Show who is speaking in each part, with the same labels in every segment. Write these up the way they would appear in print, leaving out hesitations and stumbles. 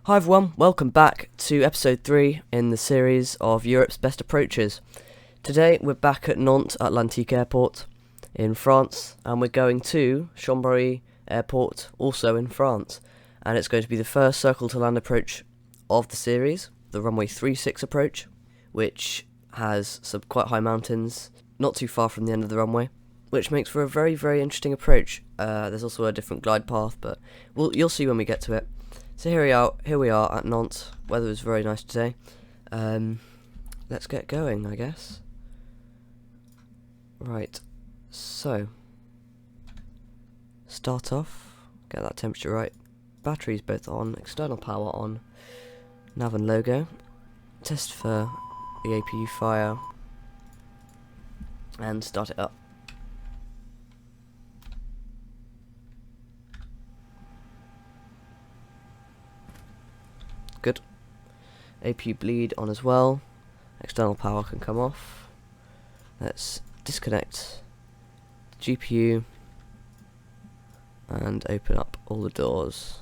Speaker 1: Hi everyone, welcome back to episode 3 in the series of Europe's Best Approaches. Today we're back at Nantes Atlantique Airport in France, and we're going to Chambéry Airport, also in France. And it's going to be the first circle to land approach of the series, the runway 36 approach, which has some quite high mountains, not too far from the end of the runway, which makes for a very, very interesting approach. There's also a different glide path, but you'll see when we get to it. So here we are at Nantes. Weather is very nice today. Let's get going, I guess. Right, so start off, get that temperature right. Batteries both on, external power on, nav and logo. Test for the APU fire, and start it up. Good. APU bleed on as well. External power can come off. Let's disconnect the GPU and open up all the doors.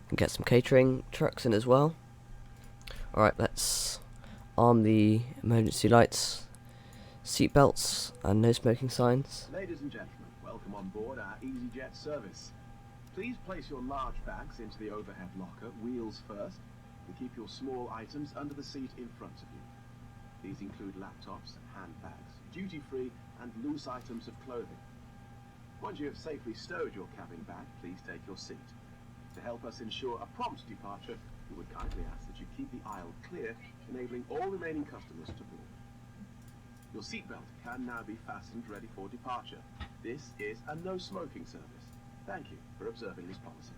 Speaker 1: And get some catering trucks in as well. Alright, let's arm the emergency lights, seat belts, and no smoking signs.
Speaker 2: Ladies and gentlemen, welcome on board our EasyJet service. Please place your large bags into the overhead locker, wheels first, and keep your small items under the seat in front of you. These include laptops, handbags, duty-free and loose items of clothing. Once you have safely stowed your cabin bag, please take your seat. To help us ensure a prompt departure, we would kindly ask that you keep the aisle clear, enabling all remaining customers to board. Your seatbelt can now be fastened ready for departure. This is a no-smoking service. Thank you for observing this policy.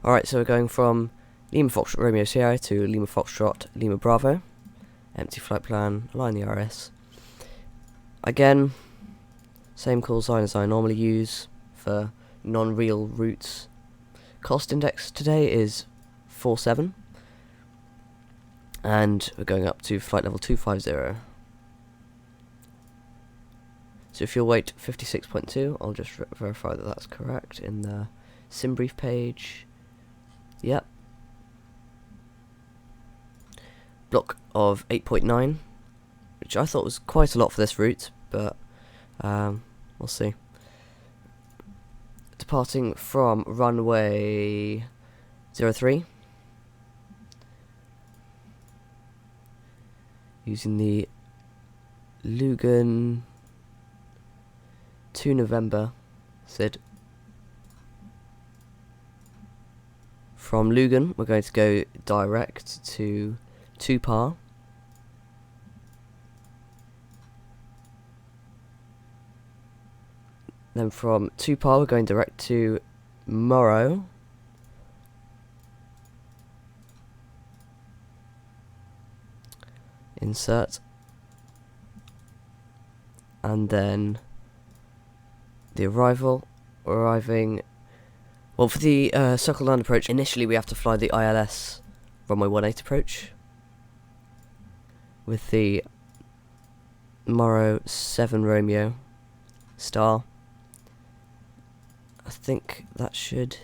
Speaker 1: Alright, so we're going from Lima Foxtrot Romeo Sierra to Lima Foxtrot Lima Bravo. Empty flight plan, align the RS. Again, same call sign as I normally use for non-real routes. Cost index today is 47. And we're going up to flight level 250. So fuel weight 56.2, I'll just verify that that's correct in the sim brief page. Yep. Block of 8.9, which I thought was quite a lot for this route, but we'll see. Departing from runway 03, using the Lugan 2 November SID. From Lugan, we're going to go direct to 2 par. Then from 2 par, we're going direct to Morrow. Insert. And then the arriving. Well, for the circle land approach, initially we have to fly the ILS runway 18 approach with the Morrow 7 Romeo star. I think that should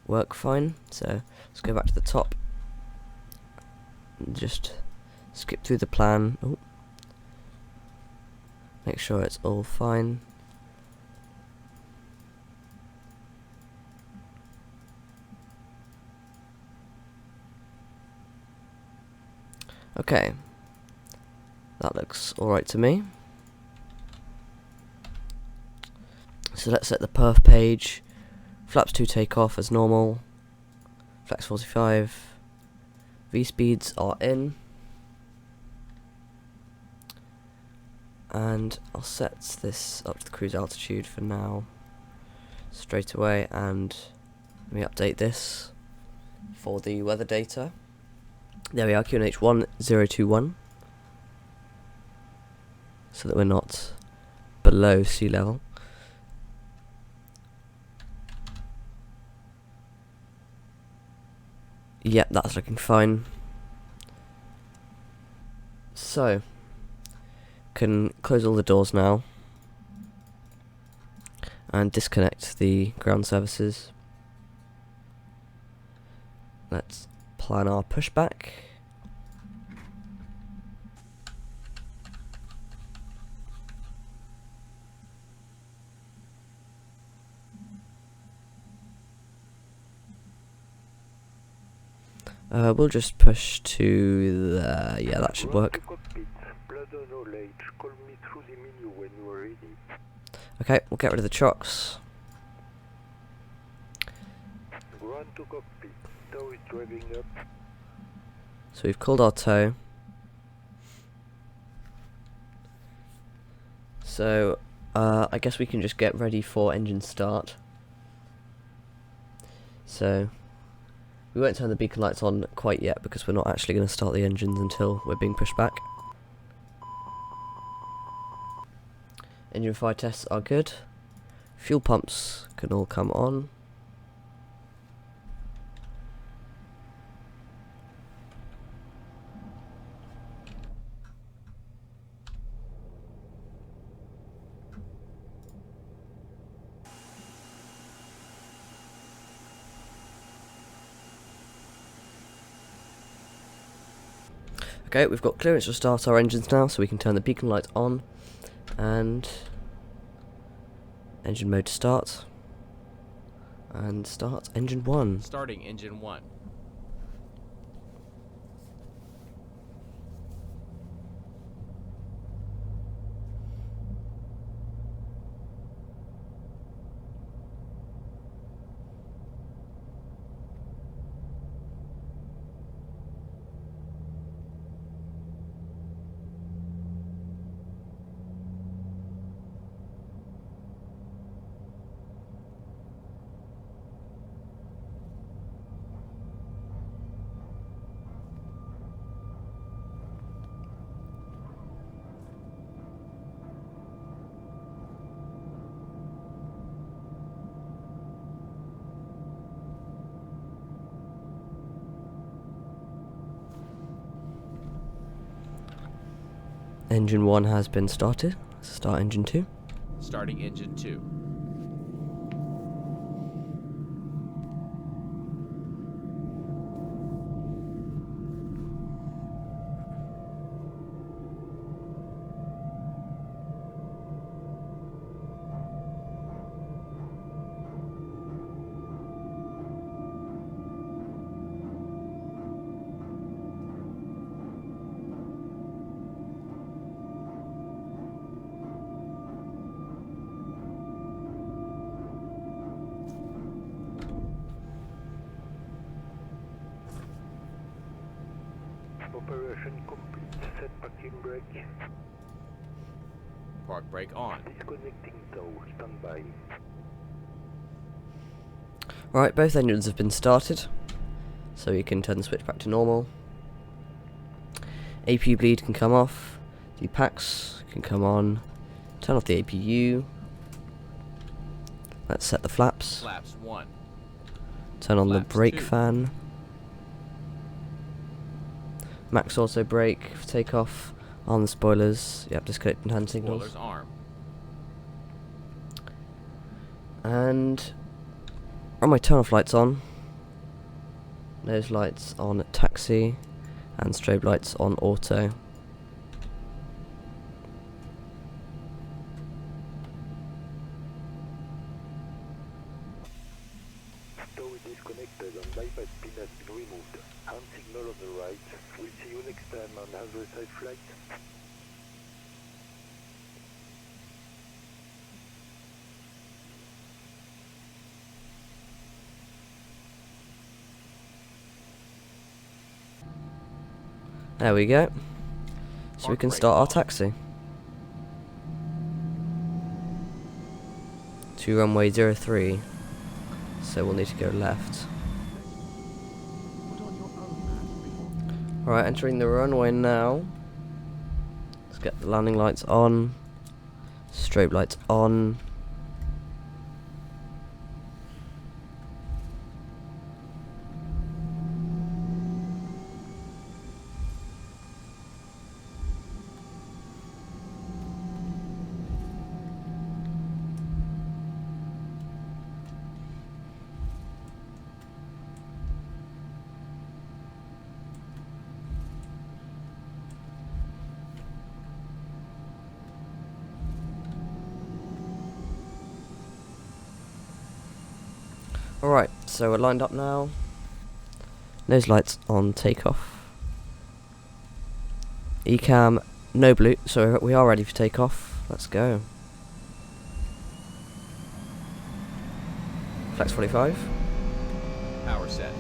Speaker 1: work fine. So let's go back to the top and just skip through the plan. Ooh. Make sure it's all fine. Okay, that looks alright to me. So let's set the perf page. Flaps 2 take off as normal. Flex 45. V speeds are in. And I'll set this up to the cruise altitude for now, straight away, and let me update this for the weather data. There we are, QNH 1021, so that we're not below sea level. Yep, that's looking fine. So, can close all the doors now. and disconnect the ground services. Let's plan our pushback. We'll just push to there. Yeah, that should work. Okay, we'll get rid of the trucks. So we've called our tow. So I guess we can just get ready for engine start. So we won't turn the beacon lights on quite yet because we're not actually going to start the engines until we're being pushed back. Engine fire tests are good. Fuel pumps can all come on. Okay, we've got clearance to start our engines now, so we can turn the beacon lights on and engine mode to start. And start engine 1.
Speaker 3: Starting engine 1.
Speaker 1: Engine 1 has been started. Let's start engine 2.
Speaker 3: Starting engine 2.
Speaker 4: Operation complete. Set parking brake.
Speaker 3: Park brake on.
Speaker 4: Disconnecting tow. Standby.
Speaker 1: Right, both engines have been started, so you can turn the switch back to normal. APU bleed can come off. The packs can come on. Turn off the APU. Let's set the flaps.
Speaker 3: Flaps 1.
Speaker 1: Turn on the
Speaker 3: Flaps
Speaker 1: brake
Speaker 3: 2.
Speaker 1: fan. Max auto brake for takeoff. On the spoilers. Yep, disconnecting hand signals.
Speaker 3: Spoilers arm.
Speaker 1: And are my turn off lights on? Nose lights on taxi and strobe lights on auto.
Speaker 4: Tow is disconnected and bypass pin has been removed. Hand signal on the right. We'll see you next time on Hazard Side Flight.
Speaker 1: There we go. So we
Speaker 3: Park
Speaker 1: can
Speaker 3: brake
Speaker 1: start our
Speaker 3: on.
Speaker 1: taxi. To runway 03. So we'll need to go left.
Speaker 2: Put on your own map before.
Speaker 1: Alright, entering the runway now. Let's get the landing lights on. Strobe lights on. Alright, so we're lined up now. Nose lights on takeoff. ECAM, no blue, so we are ready for takeoff. Let's go. Flex 45.
Speaker 3: Power set.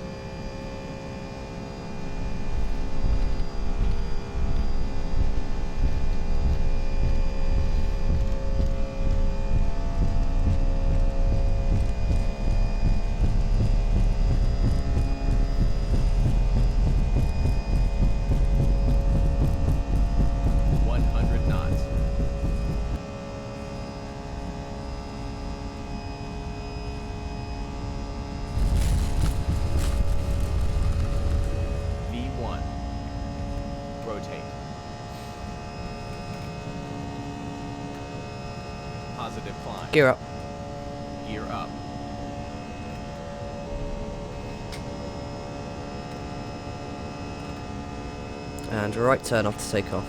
Speaker 3: Rotate. Positive climb.
Speaker 1: Gear up.
Speaker 3: Gear up.
Speaker 1: And right turn off to take off.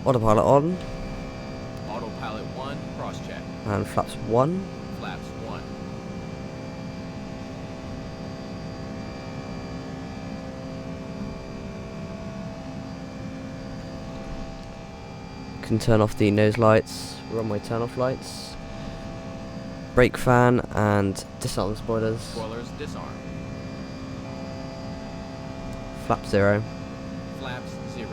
Speaker 1: Autopilot on,
Speaker 3: Autopilot 1, cross check.
Speaker 1: and flaps 1.
Speaker 3: Flaps 1.
Speaker 1: Can turn off the nose lights, runway turn off lights, brake fan, and disarm the spoilers.
Speaker 3: Spoilers disarm.
Speaker 1: Flap 0.
Speaker 3: Flaps 0.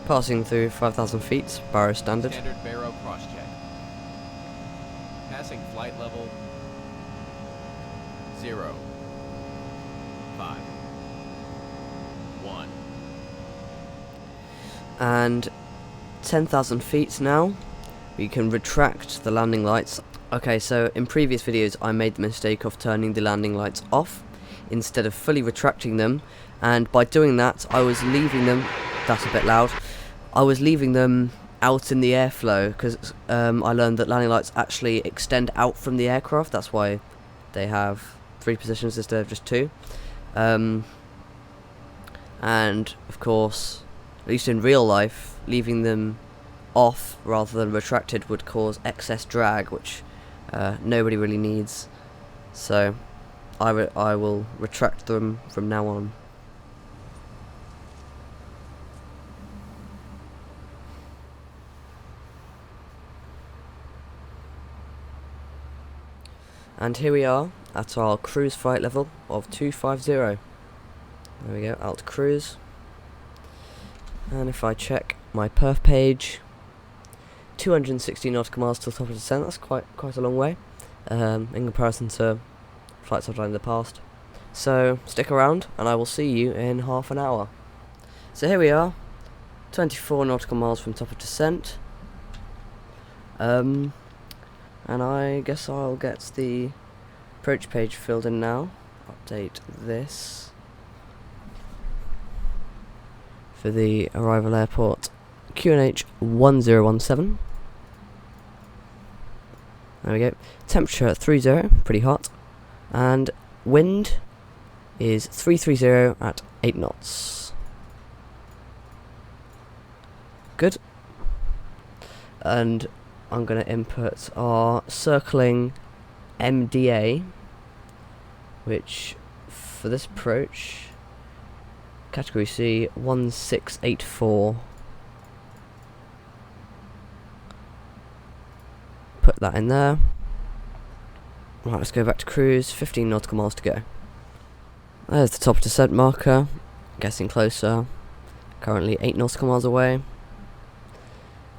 Speaker 1: Passing through 5,000 feet, Barrow standard.
Speaker 3: Standard Barrow cross check. Passing flight level 0. 5. 1.
Speaker 1: And 10,000 feet now, we can retract the landing lights. Okay, so in previous videos I made the mistake of turning the landing lights off instead of fully retracting them, and by doing that I was leaving them, that's a bit loud, I was leaving them out in the airflow because I learned that landing lights actually extend out from the aircraft. That's why they have 3 positions instead of just 2. And of course, at least in real life, leaving them off rather than retracted would cause excess drag, which nobody really needs. So I will retract them from now on. And here we are at our cruise flight level of 250. There we go, out to cruise. And if I check my perf page, 260 nautical miles till top of descent. That's quite a long way in comparison to flights I've done in the past. So stick around and I will see you in half an hour. So here we are, 24 nautical miles from top of descent. And I guess I'll get the approach page filled in now. Update this for the arrival airport QNH 1017. There we go. Temperature at 30, pretty hot. And wind is 330 at 8 knots. Good. And I'm going to input our circling MDA which for this approach, category C, 1684. Put that in there. Right, let's go back to cruise. 15 nautical miles to go. There's the top descent marker. Getting closer. Currently 8 nautical miles away.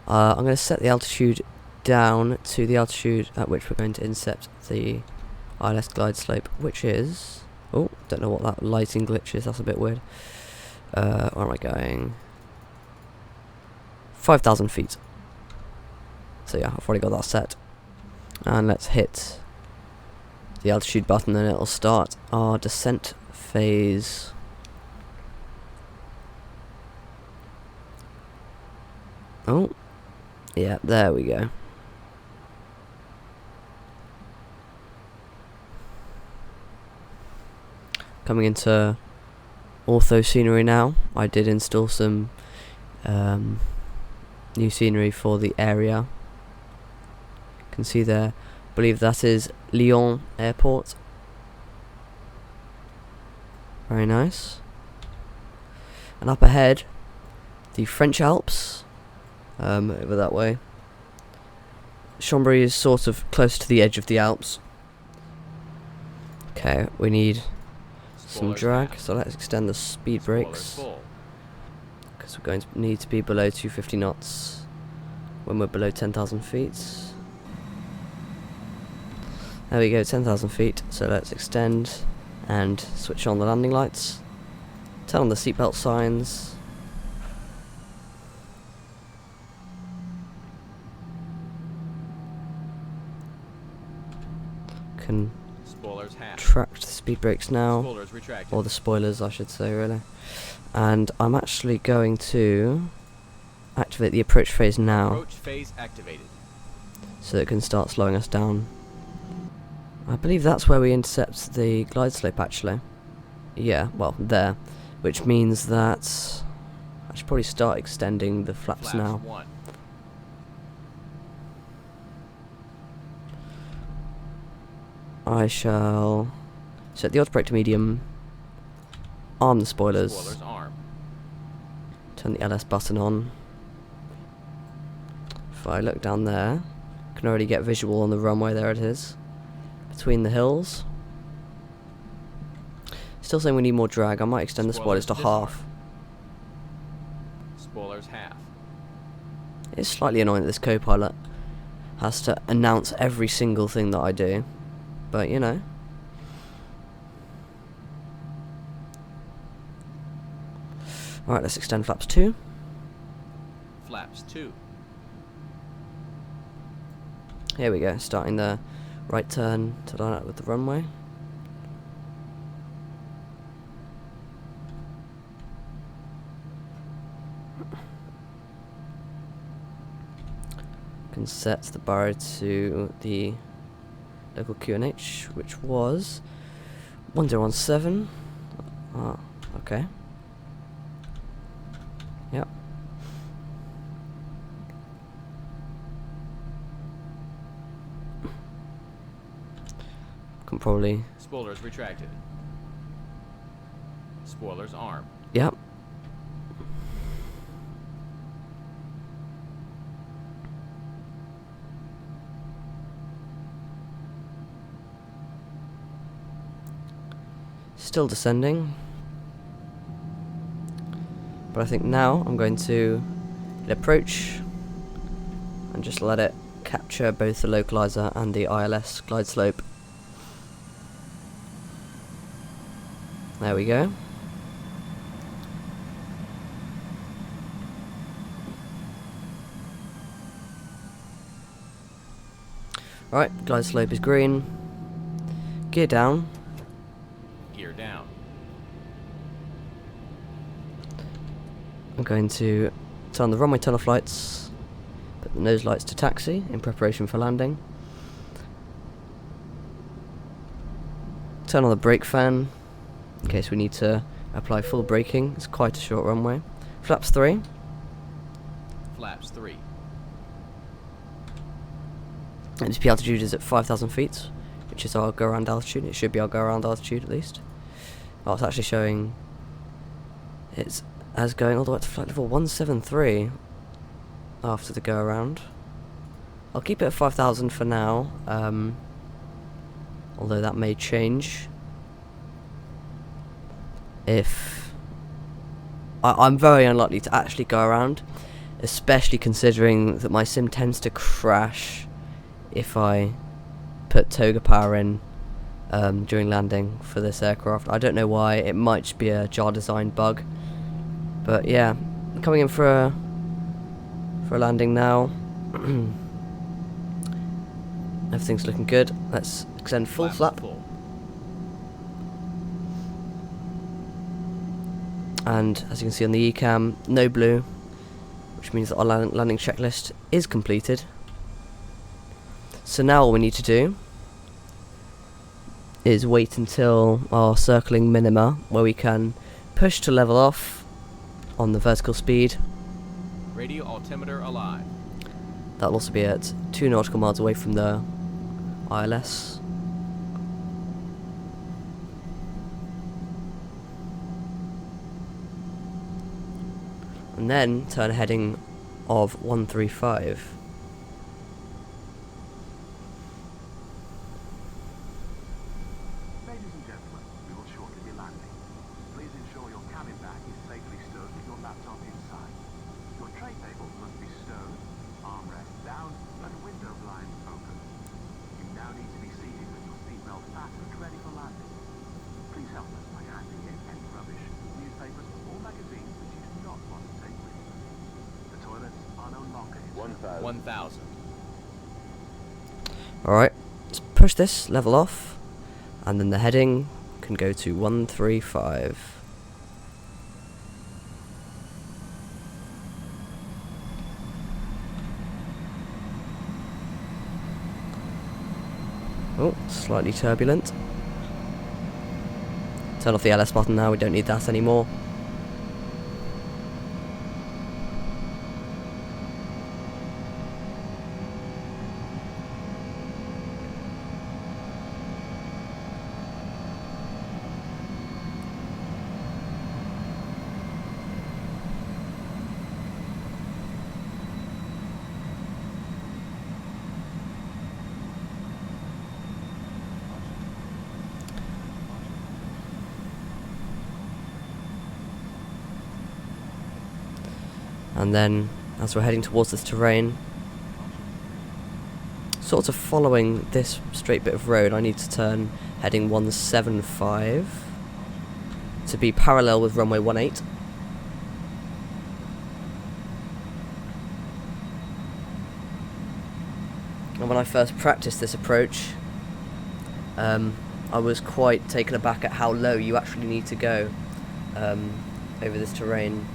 Speaker 1: I'm going to set the altitude down to the altitude at which we're going to intercept the ILS glide slope, which is... Oh, don't know what that lighting glitch is, that's a bit weird. Where am I going? 5,000 feet. So yeah, I've already got that set. And let's hit the altitude button and it'll start our descent phase. Oh, yeah, there we go. Coming into ortho scenery now. I did install some new scenery for the area. You can see there, I believe that is Lyon Airport. Very nice. And up ahead, the French Alps, over that way. Chambéry is sort of close to the edge of the Alps. Okay, we need some drag, so let's extend the speed brakes, because we're going to need to be below 250 knots when we're below 10,000 feet. There we go, 10,000 feet, so let's extend and switch on the landing lights, turn on the seatbelt signs. Can track the speed brakes now, or the spoilers I should say, really. And I'm actually going to activate the approach phase now.
Speaker 3: Approach phase activated.
Speaker 1: So it can start slowing us down. I believe that's where we intercept the glide slope actually. Yeah, well, there. Which means that I should probably start extending the flaps now.
Speaker 3: 1.
Speaker 1: I shall set the auto brake to medium, arm the spoilers,
Speaker 3: Spoilers arm.
Speaker 1: turn the LS button on. If I look down there, I can already get visual on the runway, there it is, between the hills. Still saying we need more drag, I might extend the spoilers to half.
Speaker 3: Spoilers half.
Speaker 1: It's slightly annoying that this co-pilot has to announce every single thing that I do. But, you know. Alright, let's extend flaps 2.
Speaker 3: Flaps 2.
Speaker 1: Here we go, starting the right turn to line up with the runway. Can set the bar to the local QNH, which was 1017. Ah, okay. Yep. Can probably.
Speaker 3: Spoilers retracted. Spoilers arm.
Speaker 1: Yep. Still descending, but I think now I'm going to hit approach and just let it capture both the localizer and the ILS glide slope. There we go. Right, glide slope is green. Gear down.
Speaker 3: Gear down.
Speaker 1: I'm going to turn the runway turn-off lights, put the nose lights to taxi in preparation for landing. Turn on the brake fan in case we need to apply full braking. It's quite a short runway. Flaps 3.
Speaker 3: Flaps 3.
Speaker 1: NTP altitude is at 5,000 feet, which is our go around altitude. It should be our go around altitude at least. Oh, it's actually showing it's as going all the way up to flight level 173 after the go around. I'll keep it at 5,000 for now, although that may change if I'm very unlikely to actually go around, especially considering that my sim tends to crash if I put toga power in during landing for this aircraft. I don't know why. It might just be a jar design bug, but yeah, coming in for a landing now. Everything's looking good. Let's extend full flap.
Speaker 3: Full.
Speaker 1: And as you can see on the ECAM, no blue, which means that our landing checklist is completed. So now all we need to do is wait until our circling minima, where we can push to level off on the vertical speed.
Speaker 3: Radio altimeter alive.
Speaker 1: That'll also be at 2 nautical miles away from the ILS. And then turn a heading of 135.
Speaker 2: Ladies and gentlemen, we will shortly be landing. Please ensure your cabin bag is safely stowed with your laptop inside. Your tray tables must be stowed, armrests down, and window blinds open. You now need to be seated with your seatbelt fastened, ready for landing. Please help us by handing in any rubbish, newspapers, or magazines that you do not want to take with you. The toilets are no longer in
Speaker 3: 1,000.
Speaker 1: Alright, let's push this level off, and then the heading can go to 135. Oh, slightly turbulent. Turn off the LS button now, we don't need that anymore. And then, as we're heading towards this terrain, sort of following this straight bit of road, I need to turn heading 175 to be parallel with runway 18. And when I first practiced this approach, I was quite taken aback at how low you actually need to go over this terrain.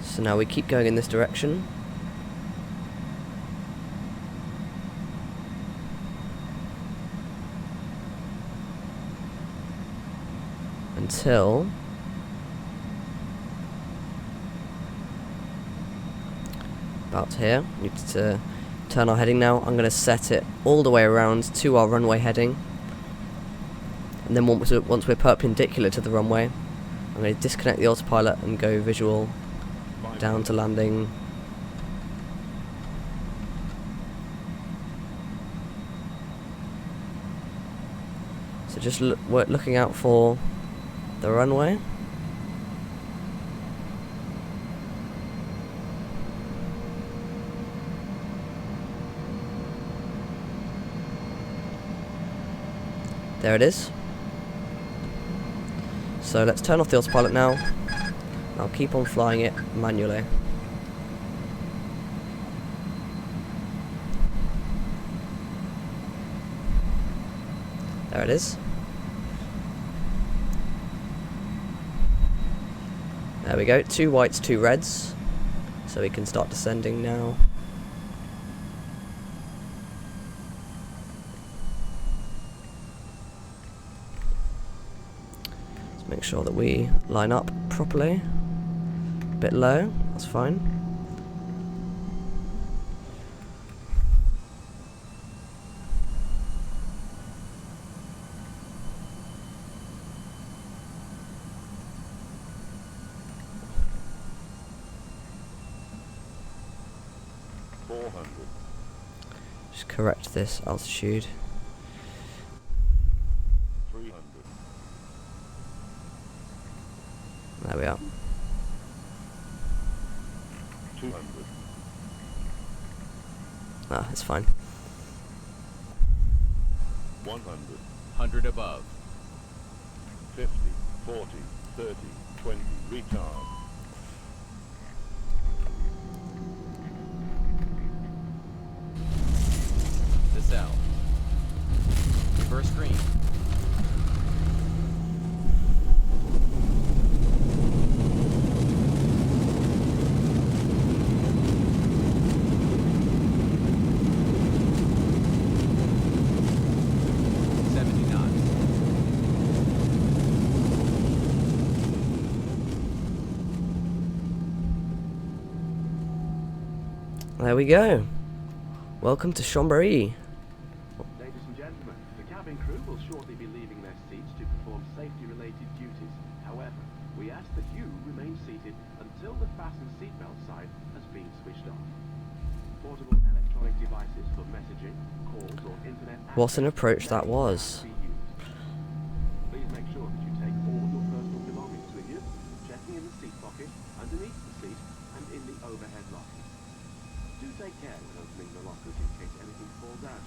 Speaker 1: So now we keep going in this direction. Until about here. We need to turn our heading now. I'm going to set it all the way around to our runway heading. And then once we're perpendicular to the runway, I'm going to disconnect the autopilot and go visual down to landing. So just looking out for the runway. There it is. So let's turn off the autopilot now. I'll keep on flying it manually. There it is. There we go, 2 whites, 2 reds. So we can start descending now. Make sure that we line up properly. A bit low, that's fine. Just correct this altitude.
Speaker 4: 300.
Speaker 1: There we are.
Speaker 4: 200.
Speaker 1: Ah, it's fine.
Speaker 4: 100.
Speaker 3: 100 above.
Speaker 4: 50, 40, 30, 20. Retard.
Speaker 3: This L. Reverse green.
Speaker 1: There we go. Welcome to Chambéry.
Speaker 2: Ladies and gentlemen, the cabin crew will shortly be leaving their seats to perform safety-related duties. However, we ask that you remain seated until the fasten seatbelt sign has been switched off. Portable electronic devices for messaging, calls, or internet access
Speaker 1: What an approach that was.
Speaker 2: may be used. Please make sure that you take all your personal belongings with you, checking in the seat pocket, underneath the seat, and in the overhead locker. Do take care when opening the lockers in case anything falls out.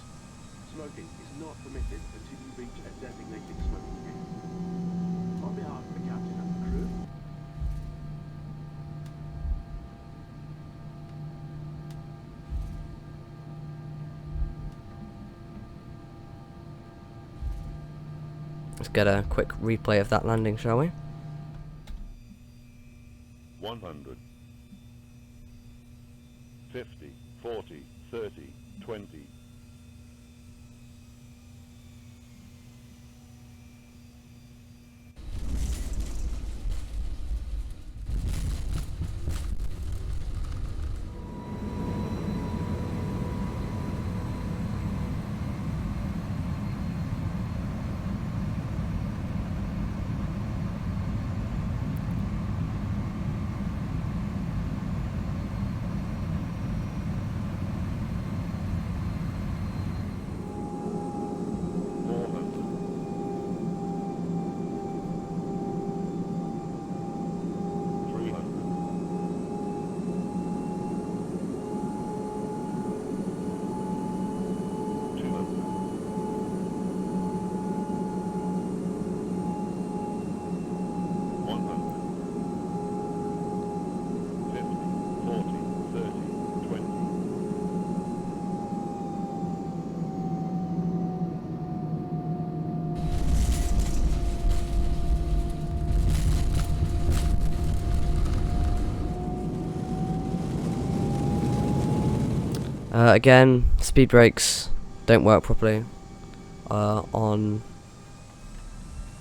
Speaker 2: Smoking is not permitted until you reach a designated smoking gate. On behalf of the captain and the crew,
Speaker 1: Let's get a quick replay of that landing, shall we?
Speaker 4: 100. 50, 40, 30, 20.
Speaker 1: Again, speed brakes don't work properly on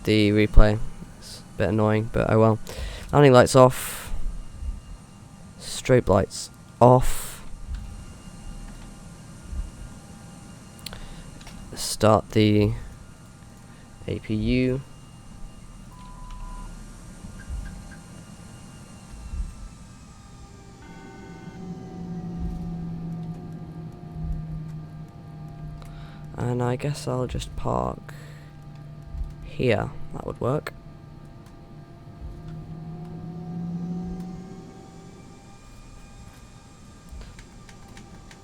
Speaker 1: the replay. It's a bit annoying, but oh well. Landing lights off. Strobe lights off. Start the APU. And I guess I'll just park here. That would work.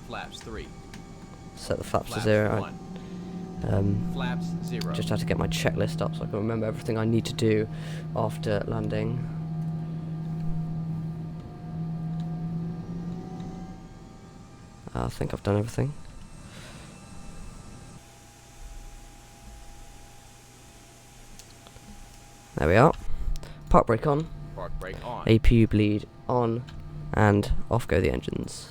Speaker 3: Flaps 3.
Speaker 1: Set the flaps to
Speaker 3: Flaps
Speaker 1: 0.
Speaker 3: 1. Flaps 0.
Speaker 1: Just had to get my checklist up so I can remember everything I need to do after landing. I think I've done everything. There we are. Park brake on.
Speaker 3: Park brake on.
Speaker 1: APU bleed on. And off go the engines.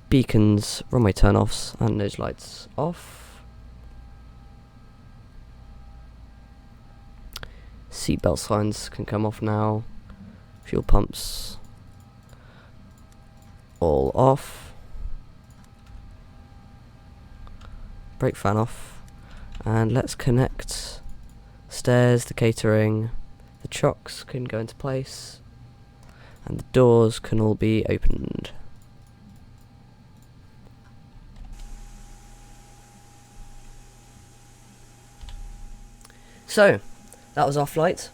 Speaker 1: Beacons, runway turn-offs, and nose lights off. Seatbelt signs can come off now. Fuel pumps all off. Brake fan off. And let's connect stairs, the catering, the chocks can go into place, and the doors can all be opened. So, that was our flight.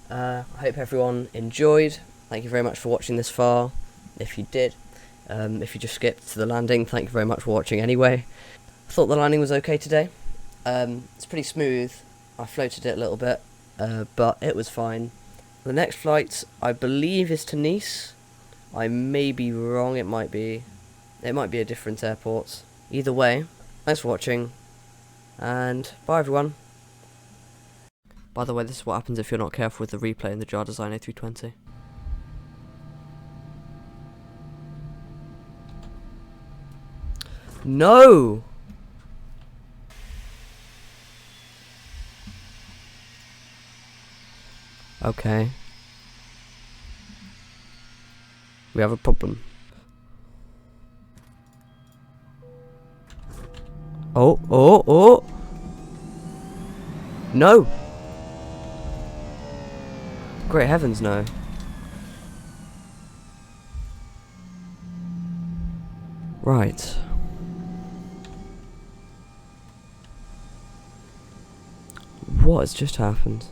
Speaker 1: I hope everyone enjoyed. Thank you very much for watching this far. If you did, if you just skipped to the landing, thank you very much for watching anyway. I thought the landing was okay today. It's pretty smooth. I floated it a little bit, but it was fine. The next flight, I believe, is to Nice. I may be wrong. It might be a different airport. Either way, thanks for watching, and bye everyone. By the way, this is what happens if you're not careful with the replay in the Jar Design A320. No! Okay. We have a problem. Oh! No! Great heavens, no. Right. What has just happened?